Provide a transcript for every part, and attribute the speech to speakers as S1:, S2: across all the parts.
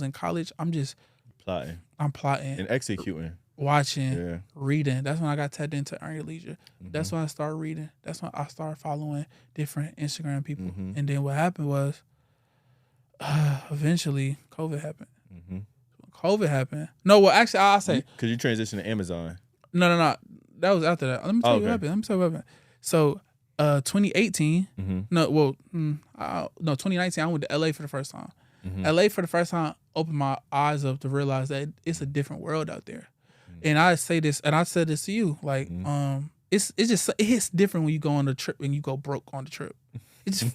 S1: in college, I'm
S2: plotting
S1: plotting
S2: and executing,
S1: watching, reading. That's when I got tapped into Earn Your Leisure. That's when I started reading. That's when I started following different Instagram people. And then what happened was, eventually, COVID happened. COVID happened. No, well, actually, I'll say.
S2: Because you transitioned to Amazon.
S1: No. That was after that. Let me tell you what happened. So, 2018. No, 2019. I went to LA for the first time. LA for the first time opened my eyes up to realize that it's a different world out there. And I say this, and I said this to you, like, it hits different when you go on the trip and you go broke on the trip.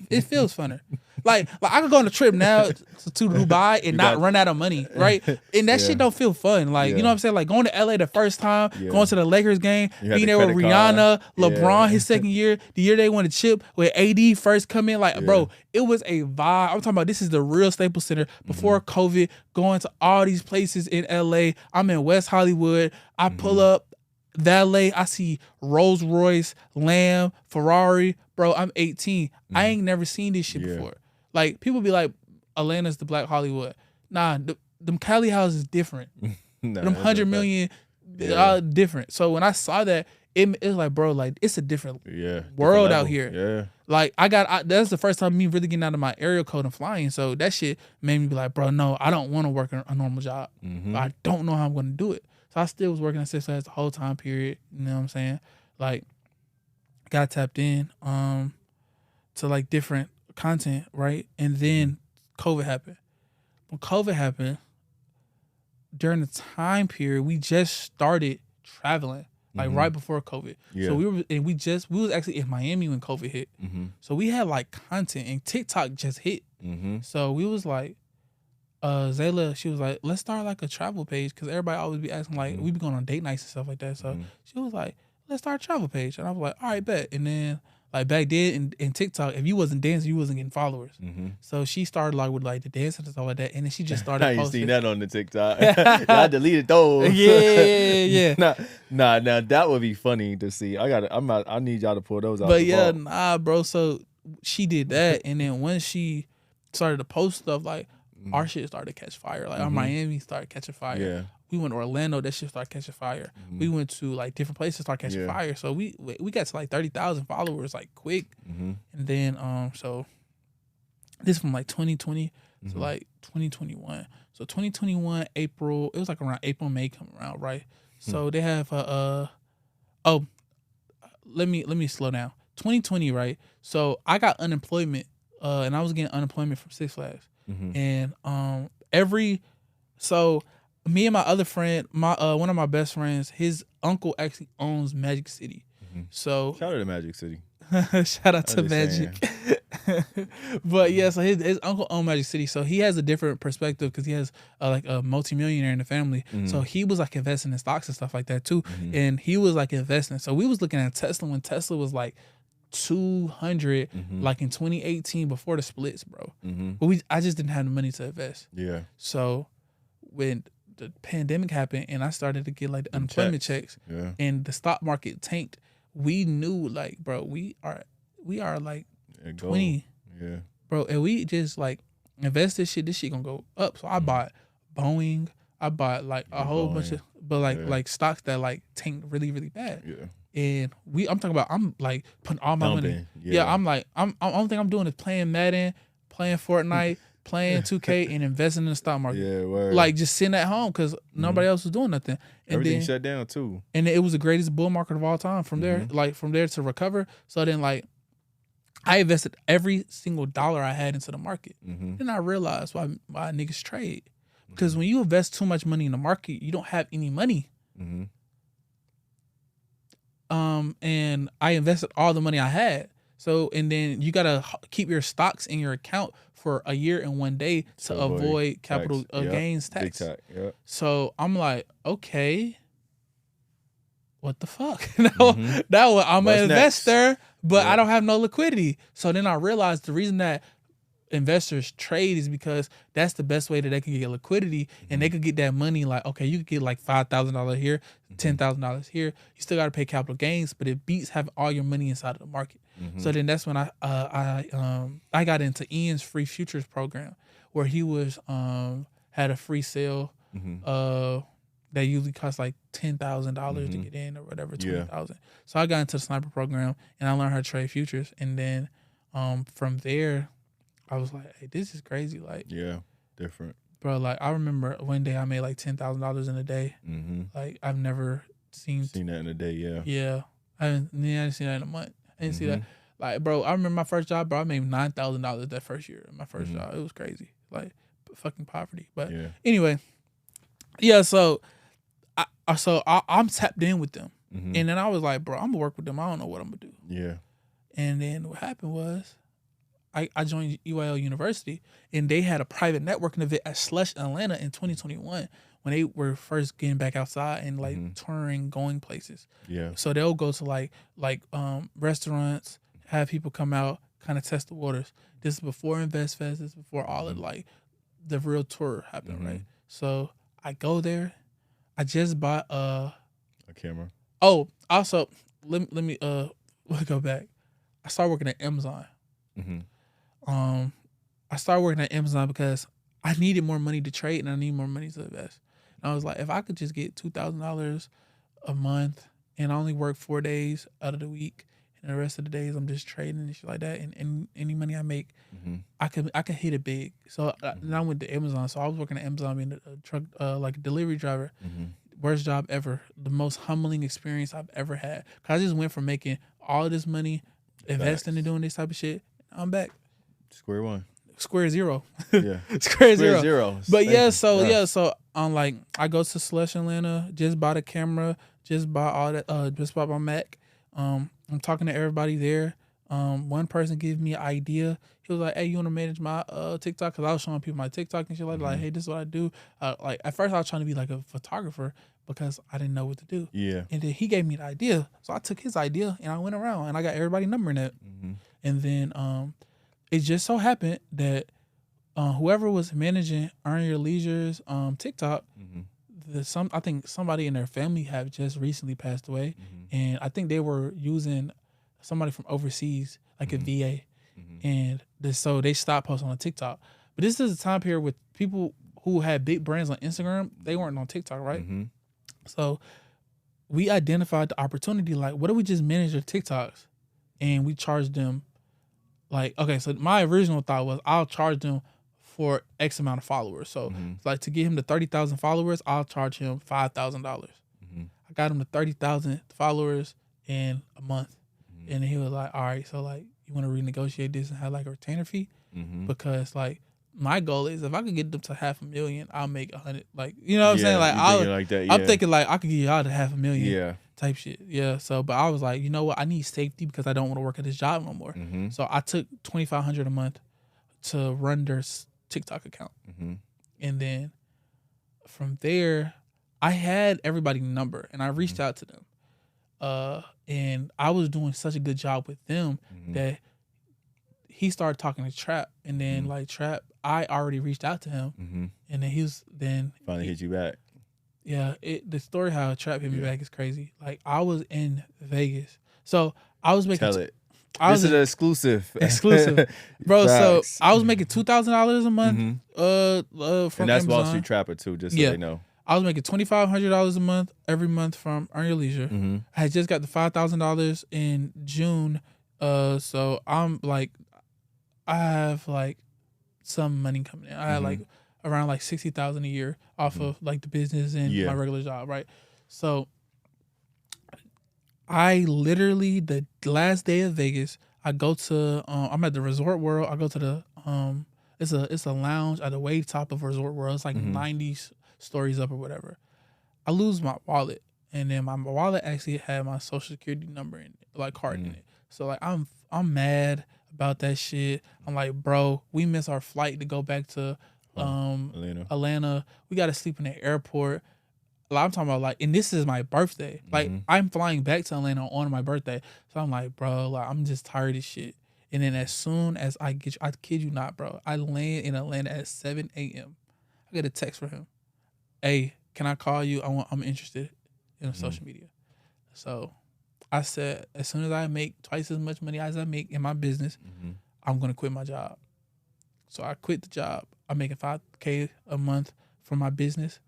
S1: It feels funner. Like I could go on a trip now to Dubai and not run out of money, right? And that shit don't feel fun. Like, you know what I'm saying? Like going to LA the first time, going to the Lakers game, being there with Rihanna, LeBron his second year, the year they won the chip, with AD first come in, like, bro, it was a vibe. I'm talking about this is the real Staples Center before COVID, going to all these places in LA. I'm in West Hollywood. I pull up, valet, I see Rolls Royce, Lamb, Ferrari. Bro, I'm 18. I ain't never seen this shit before. Like, people be like, Atlanta's the Black Hollywood. Nah, them Cali houses is different. Them 100 million different. So when I saw that, it was like, bro, like, it's a different world out here.
S2: Yeah.
S1: Like, that's the first time me really getting out of my area code and flying. So that shit made me be like, bro, no, I don't want to work a normal job. I don't know how I'm going to do it. So I still was working at Six Flags the whole time period. You know what I'm saying? Like, got tapped in to like different content, right? And then COVID happened. When COVID happened, during the time period, we just started traveling, like right before COVID. So we was actually in Miami when COVID hit. So we had like content, and TikTok just hit. So we was like, Zayla, she was like, let's start like a travel page, because everybody always be asking, like, we be going on date nights and stuff like that. So she was like, let's start a travel page. And I was like, all right, bet. And then like back then in TikTok, if you wasn't dancing, you wasn't getting followers. So she started like with like the dancing and stuff like that. And then she just started
S2: I ain't
S1: posting.
S2: seen that on the TikTok. I deleted those.
S1: Yeah.
S2: Nah, that would be funny to see. I need y'all to pull those out.
S1: But yeah, nah, bro. So she did that. And then when she started to post stuff, like, our shit started to catch fire. Like, our Miami started catching fire.
S2: Yeah.
S1: We went to Orlando, that shit started catching fire. We went to like different places, started catching fire. So we got to like 30,000 followers like quick. And then so this from like 2020 to like 2021. So 2021 April, it was like around April, May coming around, right? So they have let me slow down. 2020, right? So I got unemployment, and I was getting unemployment from Six Flags. And so me and my other friend, one of my best friends, his uncle actually owns Magic City. So
S2: shout out to Magic City.
S1: Shout out to Magic. But yeah, so his uncle owned Magic City, so he has a different perspective because he has like a multimillionaire in the family. So he was like investing in stocks and stuff like that too, and he was like investing. So we was looking at Tesla when Tesla was like 200, like in 2018 before the splits, bro. But I just didn't have the money to invest. Yeah. So when the pandemic happened and I started to get like the unemployment checks and the stock market tanked, we knew like, bro, we are like 20, bro, and we just like invest this shit gonna go up. So I bought Boeing, I bought like a whole bunch of, but like stocks that like tanked really, really bad. And I'm talking about, I'm like putting all my money. I'm like, only thing I'm doing is playing Madden, playing Fortnite, playing 2K, and investing in the stock market. Like just sitting at home because nobody else was doing nothing. And
S2: everything
S1: then,
S2: shut down too.
S1: And it was the greatest bull market of all time from there, like from there to recover. So then like I invested every single dollar I had into the market. Then I realized why niggas trade. Because when you invest too much money in the market, you don't have any money. And I invested all the money I had. So, and then you got to keep your stocks in your account for a year and 1 day to avoid capital gains tax. So I'm like, okay, what the fuck? Now I'm an investor, but I don't have no liquidity. So then I realized the reason that investors trade is because that's the best way that they can get liquidity, and they could get that money. Like, okay, you could get like $5,000 here, $10,000 here. You still got to pay capital gains, but it beats having all your money inside of the market. So then that's when I got into Ian's free futures program, where he was had a free sale. That usually costs like $10,000 to get in or whatever, 20,000. So I got into the sniper program and I learned how to trade futures. And then from there, I was like, hey, this is crazy. Like,
S2: different,
S1: bro. Like I remember one day I made like $10,000 in a day. Like I've never seen
S2: that in a day.
S1: Yeah, I didn't see that in a month. I didn't see that. Like, bro, I remember my first job, bro. I made $9,000 that first year. My first job, it was crazy. Like fucking poverty. But anyway, so. I'm tapped in with them. And then I was like, bro, I'm going to work with them. I don't know what I'm going to do.
S2: Yeah.
S1: And then what happened was I joined EYL University, and they had a private networking event at Slush Atlanta in 2021 when they were first getting back outside and like touring, going places.
S2: Yeah.
S1: So they'll go to like restaurants, have people come out, kind of test the waters. This is before Invest Fest. This is before all of like the real tour happened, right? So I go there. I just bought a
S2: camera.
S1: Oh, also let me go back. I started working at Amazon. I started working at Amazon because I needed more money to trade and I need more money to invest. And I was like, if I could just get $2,000 a month and I only work 4 days out of the week, and the rest of the days I'm just trading and shit like that, and any money I make, I could hit it big. So then I went to Amazon. So I was working at Amazon being a truck like a delivery driver. Worst job ever. The most humbling experience I've ever had. Cause I just went from making all this money, investing and doing this type of shit. I'm back.
S2: Square one.
S1: Square zero.
S2: Yeah.
S1: Square zero. But
S2: so
S1: I'm like, I go to Slush Atlanta, just bought a camera, just bought all that, just bought my Mac. I'm talking to everybody there. One person gave me an idea. He was like, hey, you want to manage my TikTok? Because I was showing people my TikTok and shit like, hey, this is what I do. Like at first I was trying to be like a photographer because I didn't know what to do.
S2: Yeah.
S1: And then he gave me the idea. So I took his idea and I went around and I got everybody's number in it. And then it just so happened that whoever was managing Earn Your Leisure's TikTok, I think somebody in their family have just recently passed away. And I think they were using somebody from overseas, like a VA. And so they stopped posting on TikTok. But this is a time period with people who had big brands on Instagram. They weren't on TikTok, right? So we identified the opportunity, like, what if we just manage their TikToks and we charge them, like, okay, so my original thought was I'll charge them for X amount of followers. So like to get him to 30,000 followers, I'll charge him $5,000. I got him to 30,000 followers in a month. And he was like, all right, so like, you want to renegotiate this and have like a retainer fee? Because like my goal is if I could get them to 500,000, I'll make 100. Like, you know what I'm saying? Like, I'm thinking like I could get y'all to 500,000 type shit. Yeah. So, but I was like, you know what? I need safety because I don't want to work at this job no more. So I took $2,500 a month to run their TikTok account. And then from there, I had everybody's number and I reached out to them. And I was doing such a good job with them that he started talking to Trap, and then like Trap, I already reached out to him, and then he was
S2: finally hit you back.
S1: Yeah, the story how Trap hit me back is crazy. Like I was in Vegas, so I was making.
S2: Tell it. This is an exclusive,
S1: bro. So I was making $2,000 a month. From
S2: and that's
S1: Amazon.
S2: Wall Street Trapper too, just so they know.
S1: I was making $2,500 a month every month from Earn Your Leisure. I had just got the $5,000 in June. So I'm like, I have like some money coming in. I had like around like $60,000 a year off of like the business and my regular job, right? So I literally the last day of Vegas, I go to I'm at the Resort World. I go to the it's a lounge at the way top of Resort World. It's like 90 stories up or whatever. I lose my wallet, and then my wallet actually had my social security number in it, like card in it. So like I'm mad about that shit. I'm like, bro, we missed our flight to go back to Atlanta. We got to sleep in the airport. Like, I'm talking about like, and this is my birthday. Like I'm flying back to Atlanta on my birthday. So I'm like, bro, like I'm just tired of shit. And then as soon as I kid you not, bro, I land in Atlanta at 7 a.m. I get a text from him. Hey, can I call you? I'm interested in social media. So I said, as soon as I make twice as much money as I make in my business, I'm going to quit my job. So I quit the job. I'm making $5K a month for my business.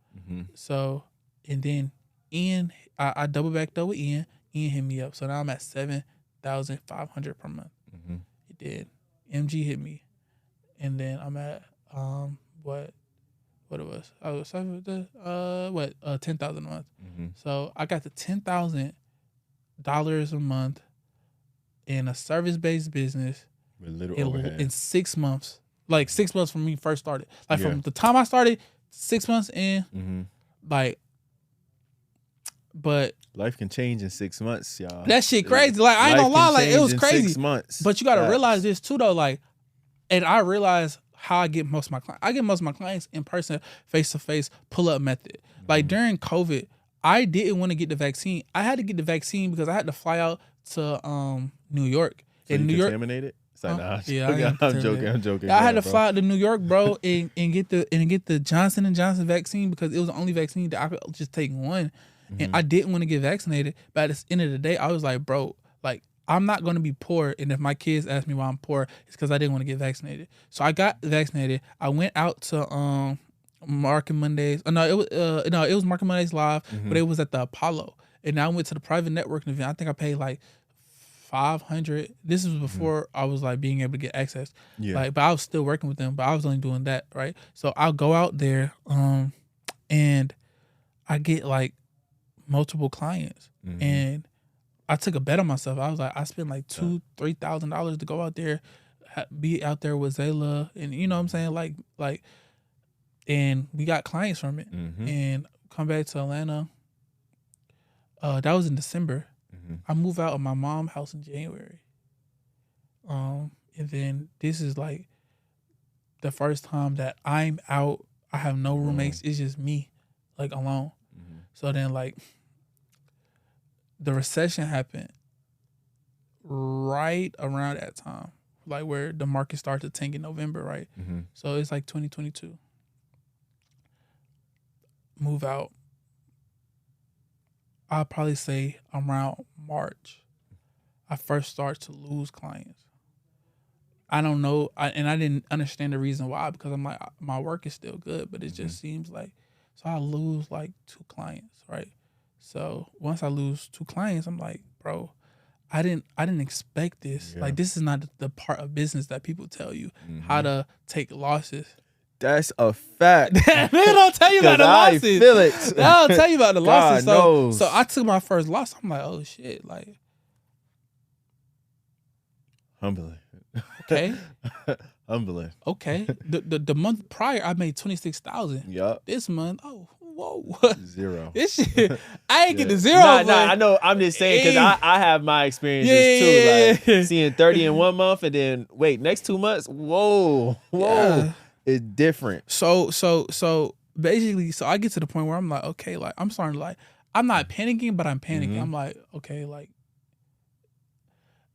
S1: So, and then I double backed up with Ian. Ian hit me up. So now I'm at 7,500 per month. He did. MG hit me. And then I'm at, what it was? I was 10,000 a month. So I got the $10,000 a month in a service-based business
S2: with little overhead
S1: in 6 months. Like 6 months from me first started. Like from the time I started, 6 months in, like, but
S2: life can change in 6 months, y'all.
S1: That shit crazy. Like I ain't gonna lie, like it was crazy.
S2: 6 months.
S1: But you gotta realize this too, though. Like, and I realize how I get most of my clients. I get most of my clients in person, face to face, pull up method. Like during COVID, I didn't want to get the vaccine. I had to get the vaccine because I had to fly out to New York.
S2: So
S1: in
S2: you
S1: New York,
S2: contaminated it? Like, nah,
S1: yeah,
S2: I'm joking.
S1: I had to fly out to New York, bro, and get the Johnson & Johnson vaccine because it was the only vaccine that I could just take one. And I didn't want to get vaccinated. But at the end of the day, I was like, bro, like, I'm not going to be poor. And if my kids ask me why I'm poor, it's because I didn't want to get vaccinated. So I got vaccinated. I went out to Market Mondays. It was Market Mondays Live, but it was at the Apollo. And I went to the private networking event. I think I paid like $500. This was before I was like being able to get access. Yeah. Like, but I was still working with them, but I was only doing that, right? So I'll go out there, and I get like multiple clients, and I took a bet on myself. I was like, I spent like $2,000-$3,000 to go out there, be out there with Zayla, and you know what I'm saying, like, and we got clients from it, and come back to Atlanta. That was in December. I moved out of my mom's house in January. And then this is like the first time that I'm out. I have no roommates. It's just me, like alone. So then like the recession happened right around that time, like where the market started to tank in November, right? So it's like 2022. Move out. I'll probably say around March, I first start to lose clients. I don't know, and I didn't understand the reason why, because I'm like, my work is still good, but it just seems like, so I lose like 2 clients, right? So once I lose 2 clients, I'm like, bro, I didn't expect this. Like, this is not the part of business that people tell you how to take losses.
S2: That's a fact.
S1: They don't tell you about the losses.
S2: I feel it.
S1: They don't tell you about the losses.
S2: Knows.
S1: So I took my first loss. I'm like, oh shit, like,
S2: humbling.
S1: Okay.
S2: Humbling.
S1: Okay. The month prior, I made 26,000.
S2: Yup.
S1: This month, oh, whoa.
S2: 0.
S1: This shit, I ain't get the 0.
S2: Nah, I know. I'm just saying because I have my experiences too. Like seeing 30 in 1 month and then wait, next 2 months, whoa. Yeah. It's different.
S1: So basically, so I get to the point where I'm like, okay, like I'm starting to like, I'm not panicking, but I'm panicking. I'm like, okay, like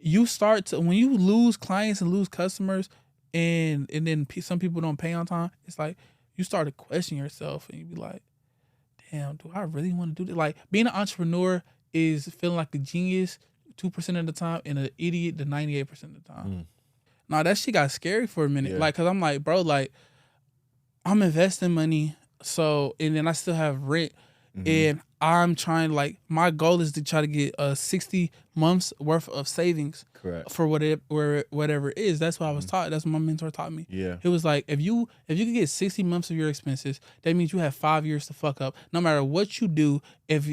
S1: you start to, when you lose clients and lose customers and then some people don't pay on time, it's like you start to question yourself and you be like, damn, do I really want to do this? Like being an entrepreneur is feeling like a genius 2% of the time and an idiot the 98% of the time. Nah, that shit got scary for a minute. Yeah. Like, cause I'm like, bro, like, I'm investing money, so, and then I still have rent, and I'm trying, like, my goal is to try to get 60 months worth of savings. Correct. For whatever it is. That's what I was taught. That's what my mentor taught me. Yeah. It was like, if you could get 60 months of your expenses, that means you have 5 years to fuck up. No matter what you do,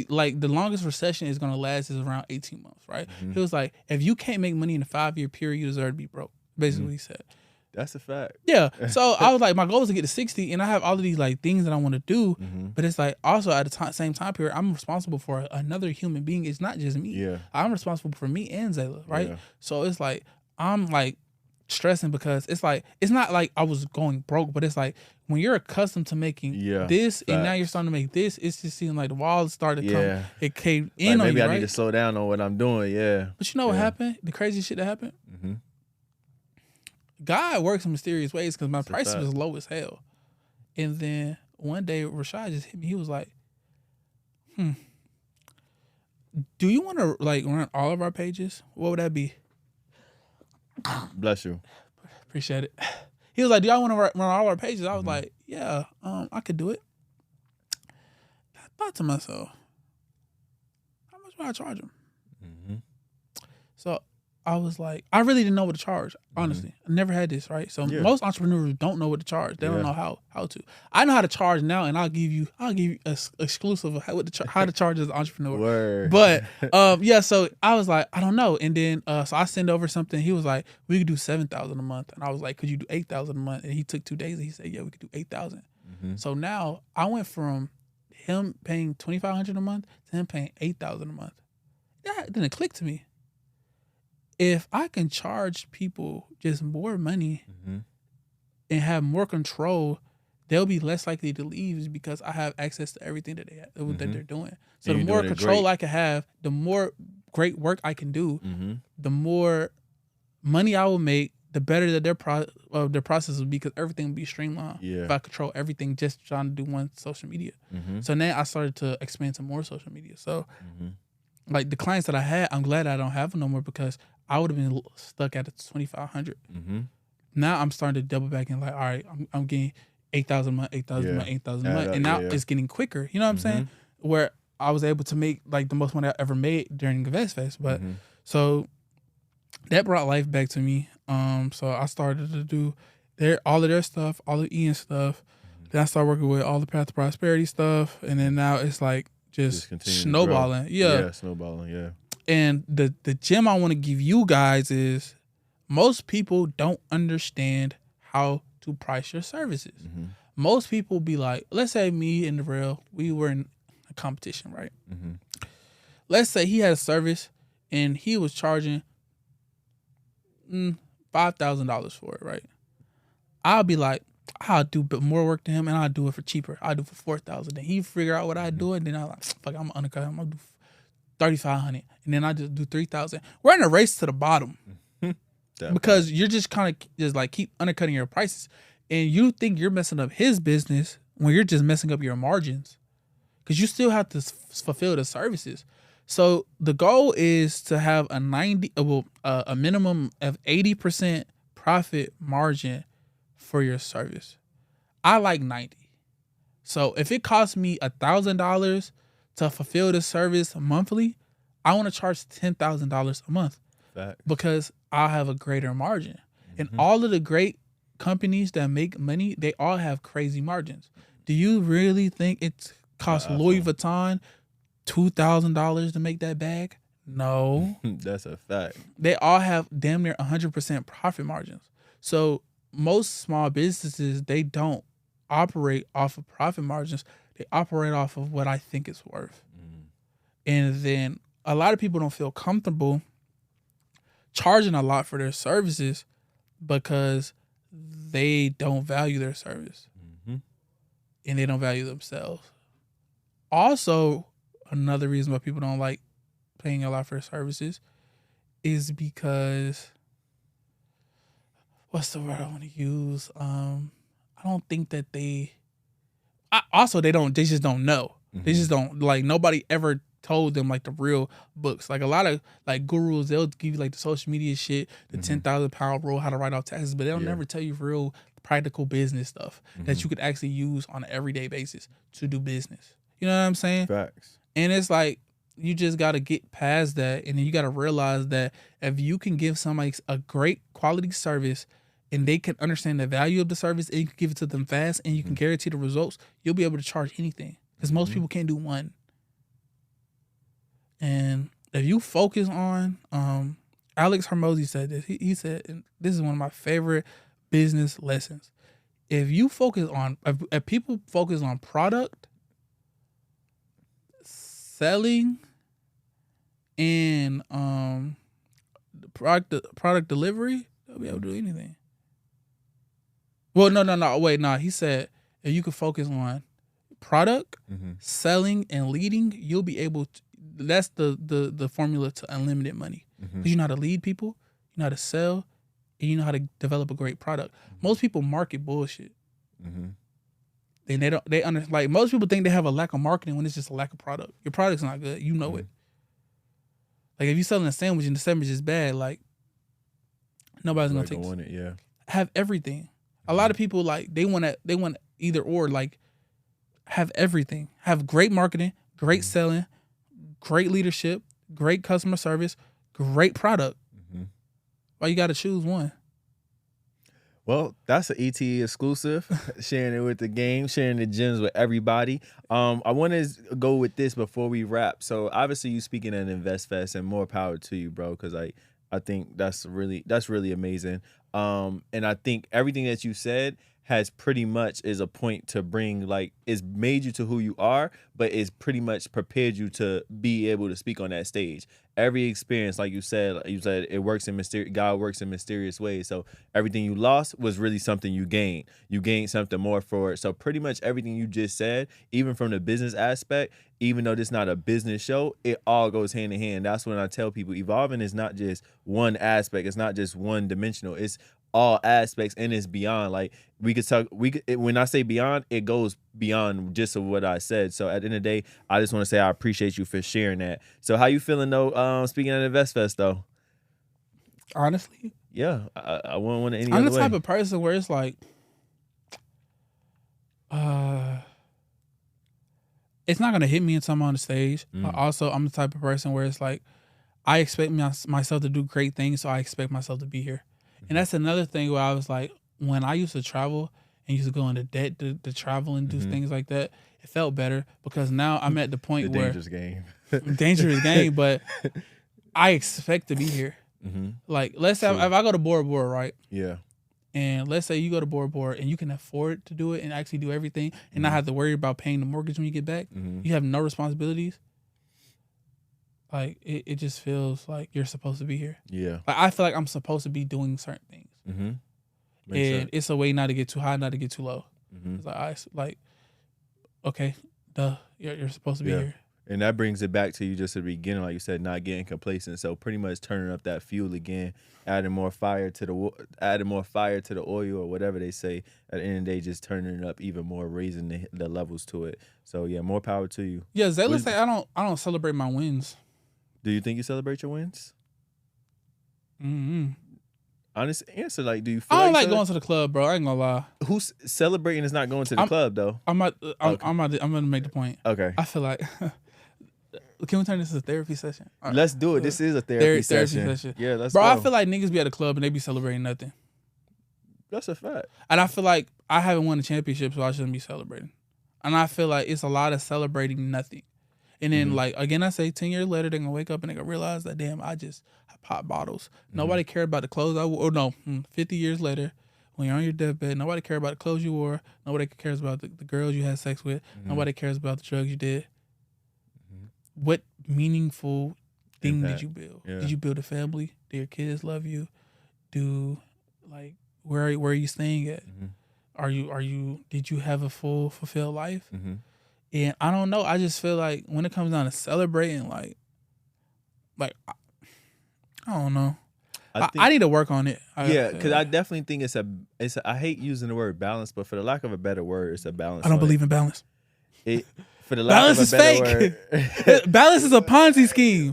S1: like, the longest recession is gonna last is around 18 months, right? It was like, if you can't make money in a 5-year period, you deserve to be broke. Basically, he said.
S2: That's a fact.
S1: Yeah. So I was like, my goal is to get to 60, and I have all of these like things that I want to do. But it's like also at the same time period, I'm responsible for another human being. It's not just me. Yeah. I'm responsible for me and Zayla, right? Yeah. So it's like I'm like stressing because it's like it's not like I was going broke, but it's like when you're accustomed to making this and now you're starting to make this, it's just seeming like the walls started to come. It came in
S2: like
S1: on
S2: maybe
S1: you,
S2: I need to slow down on what I'm doing. Yeah.
S1: But you know what happened? The crazy shit that happened. God works in mysterious ways because my price was low as hell. And then one day Rashad just hit me. He was like, do you want to like run all of our pages? What would that be?
S2: Bless you.
S1: Appreciate it. He was like, do y'all want to run all our pages? I was like, yeah, I could do it. I thought to myself, how much would I charge him? So I was like, I really didn't know what to charge, honestly. I never had this, right? So most entrepreneurs don't know what to charge. They don't know how to. I know how to charge now, and I'll give you exclusive of how to charge as an entrepreneur.
S2: Word.
S1: But so I was like, I don't know. And then so I send over something. He was like, we could do $7,000 a month. And I was like, could you do $8,000 a month? And he took 2 days and he said, yeah, we could do $8,000. So now I went from him paying $2,500 a month to him paying $8,000 a month. That didn't click to me. If I can charge people just more money and have more control, they'll be less likely to leave because I have access to everything that that they're doing. So the more control I can have, the more great work I can do, the more money I will make, the better that their process will be because everything will be streamlined. If I control everything just trying to do one social media. So now I started to expand to more social media. So like the clients that I had, I'm glad I don't have them no more because I would have been stuck at 2,500. Now I'm starting to double back and like, all right, I'm getting 8,000 a month, 8,000 a month, 8,000 a month, and now it's getting quicker. You know what I'm saying? Where I was able to make like the most money I ever made during Invest Fest. But so that brought life back to me. So I started to do all of their stuff, all of Ian's stuff. Then I started working with all the Path to Prosperity stuff, and then now it's like just snowballing. Yeah,
S2: snowballing. Yeah.
S1: And the gem I want to give you guys is most people don't understand how to price your services. Most people be like, let's say me and the real, we were in a competition, right? Let's say he had a service and he was charging $5,000 for it, right? I'll be like, I'll do more work than him and I'll do it for cheaper. I'll do it for $4,000. Then he figure out what I do, and then I'm like, fuck, I'm gonna undercut him. I'm gonna do $3,500, and then I just do $3,000. We're in a race to the bottom because you're just kind of just like keep undercutting your prices, and you think you're messing up his business when you're just messing up your margins because you still have to fulfill the services. So the goal is to have a minimum of 80% profit margin for your service. I like 90. So if it costs me $1,000 to fulfill the service monthly, I want to charge $10,000 a month.
S2: Facts.
S1: Because I'll have a greater margin. And all of the great companies that make money, they all have crazy margins. Do you really think it costs Louis Vuitton $2,000 to make that bag? No.
S2: That's a fact.
S1: They all have damn near 100% profit margins. So most small businesses, they don't operate off of profit margins. They operate off of what I think it's worth. And then a lot of people don't feel comfortable charging a lot for their services because they don't value their service. And they don't value themselves. Also, another reason why people don't like paying a lot for their services is because, what's the word I want to use? I don't think that they just don't know. They just don't, like, nobody ever told them like the real books. Like a lot of like gurus, they'll give you like the social media shit, the 10,000 pound rule, how to write off taxes, but they'll never tell you real practical business stuff that you could actually use on an everyday basis to do business. You know what I'm saying?
S2: Facts.
S1: And it's like, you just got to get past that. And then you got to realize that if you can give somebody a great quality service and they can understand the value of the service and you can give it to them fast and you can guarantee the results, you'll be able to charge anything. Because most people can't do one. And if you focus on, Alex Hormozy said this. He said, and this is one of my favorite business lessons. If you focus on, if people focus on product, selling, and product delivery, they'll be able to do anything. Well, no. He said if you could focus on product, selling, and leading, you'll be able to. That's the formula to unlimited money. Because you know how to lead people, you know how to sell, and you know how to develop a great product. Most people market bullshit. And like most people think they have a lack of marketing when it's just a lack of product. Your product's not good. You know it. Like if you're selling a sandwich and the sandwich is bad, like nobody's gonna take it.
S2: Yeah.
S1: Have everything. A lot of people like they want either or, like have everything, have great marketing, great selling, great leadership, great customer service, great product. Why you got to choose one?
S2: Well, that's an ET exclusive. Sharing it with the game, sharing the gems with everybody. I want to go with this before we wrap. So obviously you speaking at InvestFest, and more power to you, bro, because I think that's really amazing. And I think everything that you said has pretty much is a point to bring, like, it's made you to who you are, but it's pretty much prepared you to be able to speak on that stage. Every experience, like you said it works in God works in mysterious ways. So everything you lost was really something you gained. You gained something more for it. So pretty much everything you just said, even from the business aspect, even though this is not a business show, it all goes hand in hand. That's when I tell people evolving is not just one aspect. It's not just one dimensional. It's all aspects, and it's beyond. Like when I say beyond, it goes beyond just what I said. So at the end of the day, I just want to say I appreciate you for sharing that. So how you feeling though? Speaking at InvestFest though.
S1: Honestly,
S2: yeah, I wouldn't want any.
S1: I'm
S2: other
S1: the type
S2: way.
S1: of person where it's like, it's not gonna hit me until I'm on the stage. But also, I'm the type of person where it's like, I expect myself to do great things, so I expect myself to be here. And that's another thing where I was like, when I used to travel and used to go into debt to travel and do things like that, it felt better because now I'm at the point where
S2: dangerous
S1: game, but I expect to be here. Like, let's say if I go to Bora Bora, right?
S2: Yeah.
S1: And let's say you go to Bora Bora and you can afford to do it and actually do everything and not have to worry about paying the mortgage when you get back. You have no responsibilities. Like, it just feels like you're supposed to be here.
S2: Yeah.
S1: Like, I feel like I'm supposed to be doing certain things. And it's a way not to get too high, not to get too low. It's like, okay, duh, you're supposed to be here.
S2: And that brings it back to you just at the beginning, like you said, not getting complacent. So pretty much turning up that fuel again, adding more fire to the oil or whatever they say. At the end of the day, just turning it up even more, raising the levels to it. So yeah, more power to you.
S1: Yeah, Zayla say I don't celebrate my wins.
S2: Do you think you celebrate your wins? Honest answer, like, do you feel
S1: I don't like going to the club, bro. I ain't gonna lie.
S2: Who's celebrating is not going to the club, though?
S1: I'm gonna make the point.
S2: Okay.
S1: I feel like, can we turn this into a therapy session?
S2: Right. Let's do it. This is a therapy session. Yeah, let's
S1: go.
S2: Bro,
S1: I feel like niggas be at the club and they be celebrating nothing.
S2: That's a fact.
S1: And I feel like I haven't won a championship, so I shouldn't be celebrating. And I feel like it's a lot of celebrating nothing. And then, like, again, I say 10 years later, they're going to wake up and they're going to realize that, damn, I popped bottles. Nobody cared about the clothes I wore. Or no, 50 years later, when you're on your deathbed, nobody cared about the clothes you wore. Nobody cares about the girls you had sex with. Nobody cares about the drugs you did. What meaningful thing did you build? Yeah. Did you build a family? Do your kids love you? Where are you staying at? Did you have a fulfilled life? And I don't know. I just feel like when it comes down to celebrating, like I don't know. I need to work on it.
S2: Because I definitely think it's a. I hate using the word balance, but for the lack of a better word, it's a balance.
S1: I don't believe in balance.
S2: For the lack of a better word,
S1: balance is a Ponzi scheme.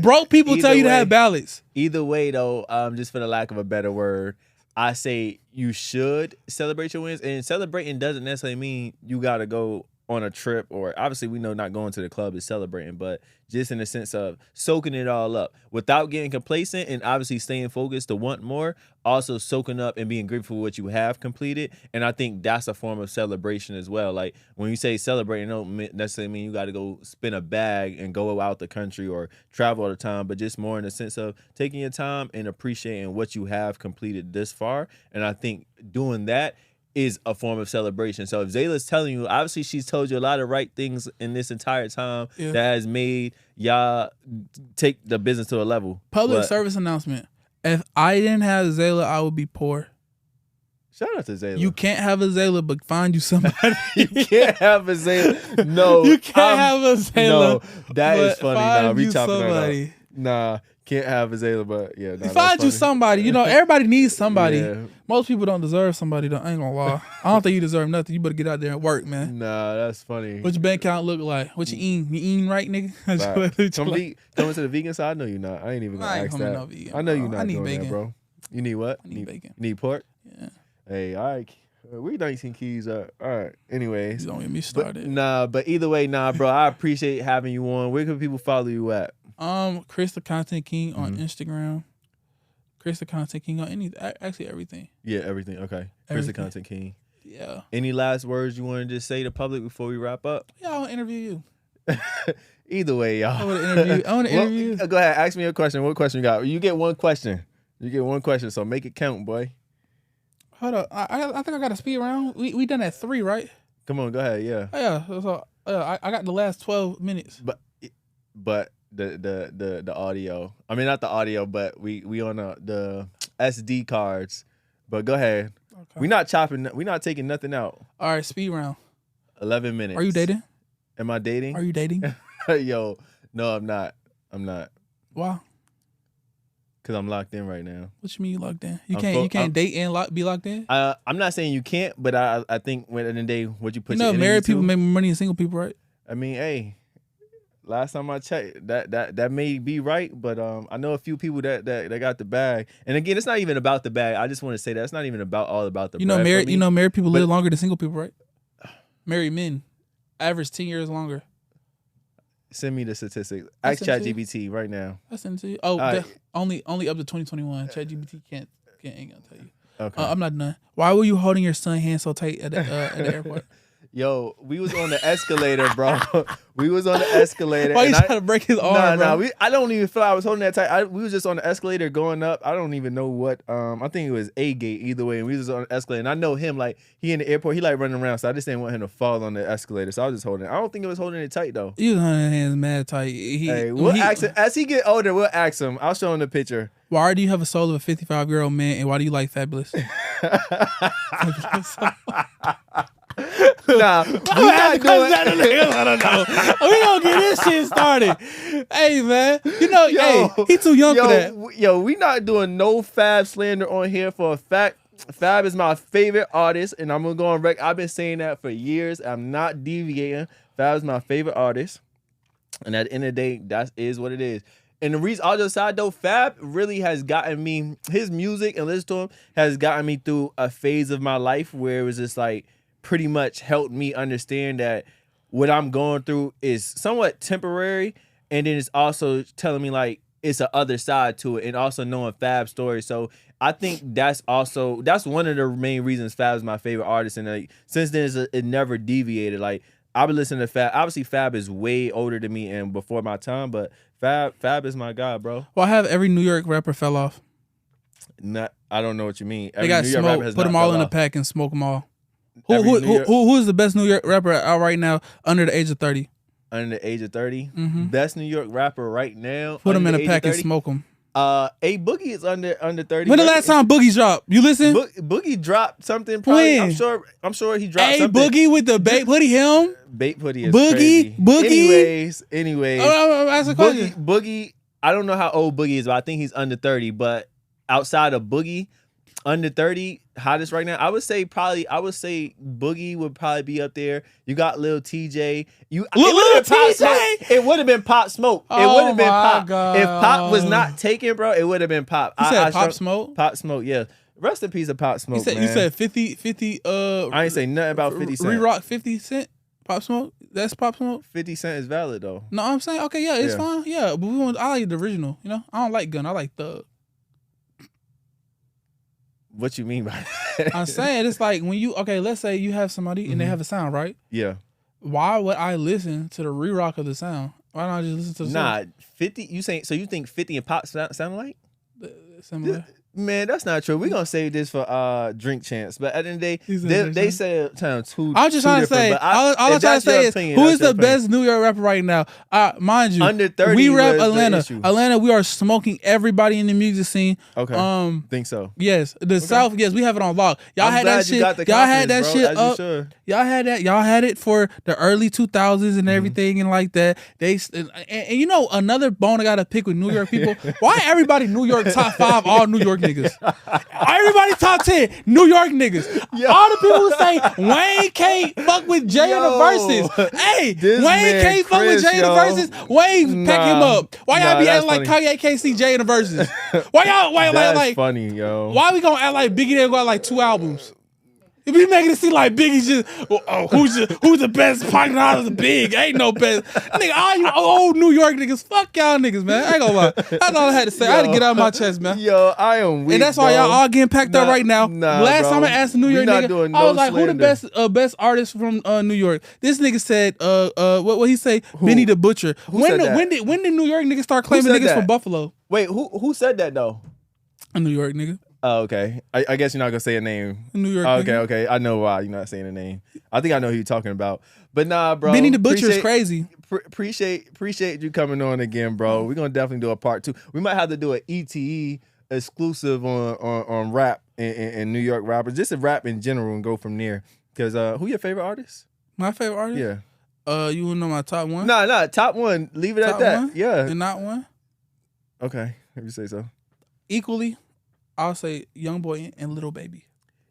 S1: Broke people tell you to have balance.
S2: Either way, though, just for the lack of a better word, I say you should celebrate your wins, and celebrating doesn't necessarily mean you got to go on a trip, or obviously we know not going to the club is celebrating, but just in the sense of soaking it all up without getting complacent and obviously staying focused to want more, also soaking up and being grateful for what you have completed. And I think that's a form of celebration as well. Like when you say celebrating, don't necessarily mean you got to go spin a bag and go out the country or travel all the time, but just more in the sense of taking your time and appreciating what you have completed this far. And I think doing that is a form of celebration. So if Zayla's telling you, obviously she's told you a lot of right things in this entire time that has made y'all take the business to a level.
S1: Public service announcement. If I didn't have Zayla, I would be poor.
S2: Shout out to Zayla.
S1: You can't have a Zayla, but find you somebody.
S2: You can't have a Zayla. No.
S1: You can't have a Zayla.
S2: No, that is funny. Nah, we chopping that up. Nah. Can't have a Zayla, but yeah. Nah,
S1: find you somebody. You know, everybody needs somebody. Yeah. Most people don't deserve somebody, though. I ain't gonna lie. I don't think you deserve nothing. You better get out there and work, man.
S2: Nah, that's funny.
S1: What your bank account look like? What you eating? You eating right, nigga?
S2: Coming to the vegan side? I know you're not. I ain't even gonna ask that.
S1: No vegan,
S2: I know you're not
S1: I need
S2: doing
S1: bacon.
S2: that, bro. You need what?
S1: I need bacon.
S2: You need pork?
S1: Yeah.
S2: Hey, all right. We 19 keys up. All right. Anyways.
S1: Don't get me started.
S2: But either way, bro. I appreciate having you on. Where can people follow you at?
S1: Chris the Content King on Instagram. Chris the Content King on actually everything.
S2: Yeah, everything. Okay. Chris the Content King.
S1: Yeah.
S2: Any last words you want to just say to public before we wrap up?
S1: Yeah, I want to interview you.
S2: Either way, y'all.
S1: I want to interview you.
S2: Go ahead. Ask me a question. What question you got? You get one question. So make it count, boy.
S1: Hold up. I think I got a speed round. We done at 3, right?
S2: Come on, go ahead. Yeah.
S1: Oh, yeah. So I got the last 12 minutes.
S2: But the audio. I mean, not the audio, but we on the SD cards. But go ahead. Okay. We're not chopping. We're not taking nothing out.
S1: All right, speed round.
S2: 11 minutes.
S1: Are you dating?
S2: Am I dating?
S1: Are you dating?
S2: Yo, no, I'm not.
S1: Why?
S2: Because I'm locked in right now.
S1: What you mean you locked in? You can't date and be locked in?
S2: I'm not saying you can't, but I think at the end of the day, what you put.
S1: Married people make more money than single people, right?
S2: I mean, hey. Last time I checked, that may be right, but I know a few people that got the bag. And again, it's not even about the bag. I just want to say that it's not even all about the.
S1: Married people live longer than single people, right? Married men, average 10 years longer.
S2: Send me the statistics. Ask ChatGPT right now.
S1: I send it to you. Oh, only up to 2021. ChatGPT ain't gonna tell you. Okay, I'm not done. Why were you holding your son's hand so tight at the airport?
S2: Yo, we was on the escalator, bro. We was on the escalator.
S1: Why you trying to break his arm, bro?
S2: I don't even feel I was holding that tight. We was just on the escalator going up. I don't even know what. I think it was A gate either way. And we was on the escalator. And I know him, like, he in the airport. He like running around. So I just didn't want him to fall on the escalator. So I was just holding it. I don't think it was holding it tight, though.
S1: You was holding his hands mad tight.
S2: We'll ask him. As he get older, we'll ask him. I'll show him the picture.
S1: Why do you have a soul of a 55-year-old man? And why do you like Fabulous?
S2: Nah, we not doing that.
S1: We gonna get this shit started. Hey, man. He too young for that.
S2: Yo, we not doing no Fab slander on here for a fact. Fab is my favorite artist, and I'm gonna go on record. I've been saying that for years. I'm not deviating. Fab is my favorite artist, and at the end of the day, that is what it is. And the reason, all just side though, Fab really has gotten me. His music and listen to him has gotten me through a phase of my life where it was just like, pretty much helped me understand that what I'm going through is somewhat temporary, and then it's also telling me like it's a other side to it, and also knowing Fab's story. So I think that's one of the main reasons Fab is my favorite artist, and like since then it never deviated. Like I've been listening to Fab. Obviously, Fab is way older than me and before my time, but Fab is my guy, bro.
S1: Well, I have every New York rapper fell off.
S2: I don't know what you mean.
S1: They got smoked. Put them all in a pack and smoke them all. Who is the best New York rapper out right now under the age of 30?
S2: Under the age of 30?
S1: Mm-hmm.
S2: Best New York rapper right now.
S1: Put them in a pack and smoke them.
S2: A Boogie is under 30.
S1: When the last time Boogie dropped? You listen?
S2: Boogie dropped something. Probably. When? I'm sure he dropped something.
S1: Boogie with the bait putty him.
S2: Bait putty is
S1: Boogie.
S2: crazy.
S1: Boogie.
S2: Anyways.
S1: Ask a question.
S2: Boogie. I don't know how old Boogie is, but I think he's under 30. But outside of Boogie, under 30, hottest right now, I would say Boogie would probably be up there. You got Lil TJ. It would have been Pop Smoke. It would have been Pop. God. If Pop was not taken, bro, it would have been Pop.
S1: You said Pop Smoke?
S2: Pop Smoke, yeah. Rest in peace of Pop Smoke,
S1: man. You said 50,
S2: I ain't say nothing about 50 Cent.
S1: Re-rock 50 Cent? Pop Smoke? That's Pop Smoke?
S2: 50 Cent is valid, though.
S1: No, I'm saying, okay, yeah, it's fine. Yeah, but I like the original, you know? I don't like Gun. I like Thug.
S2: What you mean by that?
S1: I'm saying it's like when let's say you have somebody and they have a sound, right?
S2: Yeah.
S1: Why would I listen to the re-rock of the sound? Why don't I just listen to the song?
S2: 50, you think 50 and Pop sound alike?
S1: Similar.
S2: Man, that's not true. We're going to save this for Drink Chance. But at the end of the day, they say two.
S1: I'm just trying to say, all I'm trying to say is, who is the best New York rapper right now? Mind you,
S2: under 30,
S1: we rap Atlanta. Atlanta, we are smoking everybody in the music scene.
S2: Okay. Think so.
S1: Yes. The South, yes, we have it on lock. Y'all had that shit. Y'all had that shit up. Y'all had that. Y'all had it for the early 2000s and everything and like that. And you know, another bone I got to pick with New York people. Why everybody New York top 5, all New York niggas? Everybody top 10 New York niggas. Yo. All the people who say Wayne can't fuck with Jay in the verses. Hey, Wayne can't fuck with Jay in the verses. Wayne pack him up. Why y'all be acting like Kanye can't see Jay in the verses? Why y'all like
S2: funny, yo.
S1: Why we gonna act like Biggie didn't got like 2 albums? He be making it seem like Biggie's just, who's the best partner out of the big? Ain't no best. Nigga, all you old New York niggas, fuck y'all niggas, man. I ain't gonna lie. That's all I had to say. I had to get out of my chest, man.
S2: Yo, I am weak,
S1: and that's why y'all all getting packed up right now. Last
S2: bro.
S1: time I asked a New York nigga, I was like, who the best artist from New York? This nigga said, what he say?
S2: Who?
S1: Benny the Butcher. When did New York niggas start claiming niggas from Buffalo?
S2: Wait, who said that though?
S1: A New York nigga.
S2: Oh, okay. I guess you're not gonna say a name.
S1: New York.
S2: Okay. I know why you're not saying a name. I think I know who you're talking about. But nah, bro.
S1: Benny the Butcher is crazy.
S2: Appreciate you coming on again, bro. We're gonna definitely do a part 2. We might have to do an ETE exclusive on rap and New York rappers, just a rap in general, and go from there. Because who your favorite artist?
S1: My favorite artist?
S2: Yeah.
S1: You wanna know my top one?
S2: Nah, top one. Leave it
S1: top
S2: at that.
S1: One?
S2: Yeah.
S1: And not one?
S2: Okay, if you say so.
S1: Equally, I'll say Young Boy and Little Baby.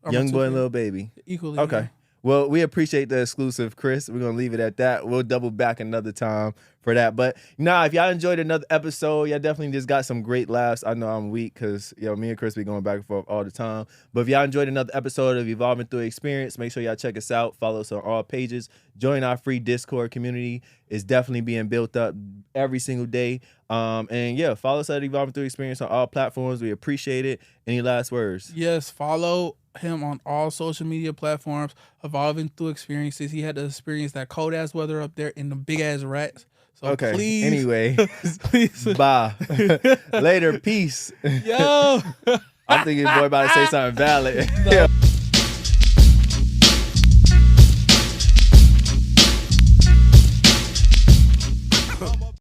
S2: Young Boy and Little Baby.
S1: Equally.
S2: Okay.
S1: Yeah.
S2: Well, we appreciate the exclusive, Chris. We're going to leave it at that. We'll double back another time for that. But if y'all enjoyed another episode, y'all definitely just got some great laughs. I know I'm weak because, me and Chris be going back and forth all the time. But if y'all enjoyed another episode of Evolving Through Experience, make sure y'all check us out. Follow us on all pages. Join our free Discord community. It's definitely being built up every single day. And follow us at Evolving Through Experience on all platforms. We appreciate it. Any last words?
S1: Yes, follow him on all social media platforms. Evolving Through Experiences. He had to experience that cold ass weather up there in the big ass rats. So
S2: okay.
S1: Please,
S2: anyway,
S1: please,
S2: bye. Later. Peace.
S1: Yo,
S2: I'm thinking boy about to say something valid. No.